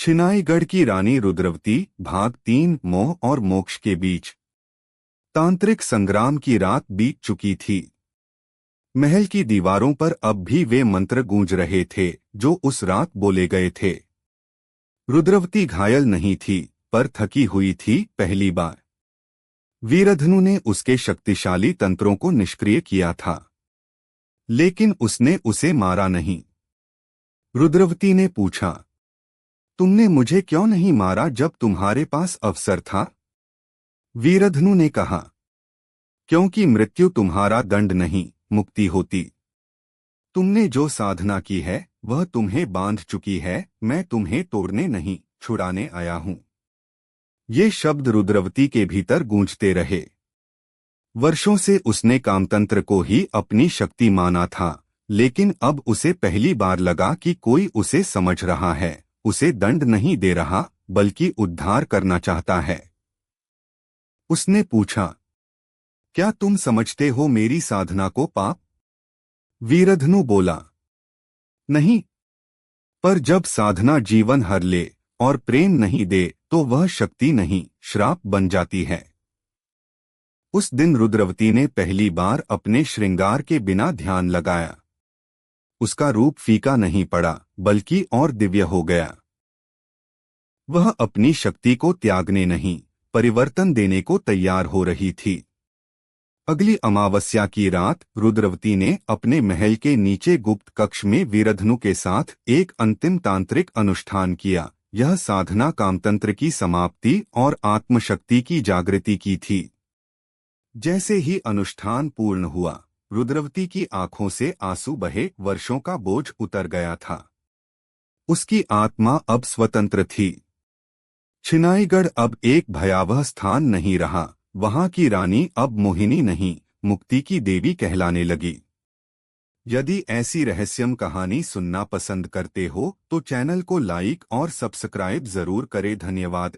छिनाईगढ़ की रानी रुद्रवती भाग 3 मोह और मोक्ष के बीच। तांत्रिक संग्राम की रात बीत चुकी थी। महल की दीवारों पर अब भी वे मंत्र गूंज रहे थे जो उस रात बोले गए थे। रुद्रवती घायल नहीं थी पर थकी हुई थी। पहली बार वीरधनु ने उसके शक्तिशाली तंत्रों को निष्क्रिय किया था, लेकिन उसने उसे मारा नहीं। रुद्रवती ने पूछा, तुमने मुझे क्यों नहीं मारा जब तुम्हारे पास अवसर था? वीरधनु ने कहा, क्योंकि मृत्यु तुम्हारा दंड नहीं, मुक्ति होती। तुमने जो साधना की है वह तुम्हें बांध चुकी है। मैं तुम्हें तोड़ने नहीं, छुड़ाने आया हूं। ये शब्द रुद्रवती के भीतर गूंजते रहे। वर्षों से उसने कामतंत्र को ही अपनी शक्ति माना था, लेकिन अब उसे पहली बार लगा कि कोई उसे समझ रहा है, उसे दंड नहीं दे रहा बल्कि उद्धार करना चाहता है। उसने पूछा, क्या तुम समझते हो मेरी साधना को पाप? वीरधनु बोला, नहीं, पर जब साधना जीवन हर ले और प्रेम नहीं दे तो वह शक्ति नहीं, श्राप बन जाती है। उस दिन रुद्रवती ने पहली बार अपने श्रृंगार के बिना ध्यान लगाया। उसका रूप फीका नहीं पड़ा बल्कि और दिव्य हो गया। वह अपनी शक्ति को त्यागने नहीं, परिवर्तन देने को तैयार हो रही थी। अगली अमावस्या की रात रुद्रवती ने अपने महल के नीचे गुप्त कक्ष में वीरधनु के साथ एक अंतिम तांत्रिक अनुष्ठान किया। यह साधना कामतंत्र की समाप्ति और आत्मशक्ति की जागृति की थी। जैसे ही अनुष्ठान पूर्ण हुआ, रुद्रवती की आंखों से आंसू बहे। वर्षों का बोझ उतर गया था। उसकी आत्मा अब स्वतंत्र थी। छिनाईगढ़ अब एक भयावह स्थान नहीं रहा। वहां की रानी अब मोहिनी नहीं, मुक्ति की देवी कहलाने लगी। यदि ऐसी रहस्यम कहानी सुनना पसंद करते हो तो चैनल को लाइक और सब्सक्राइब जरूर करें। धन्यवाद।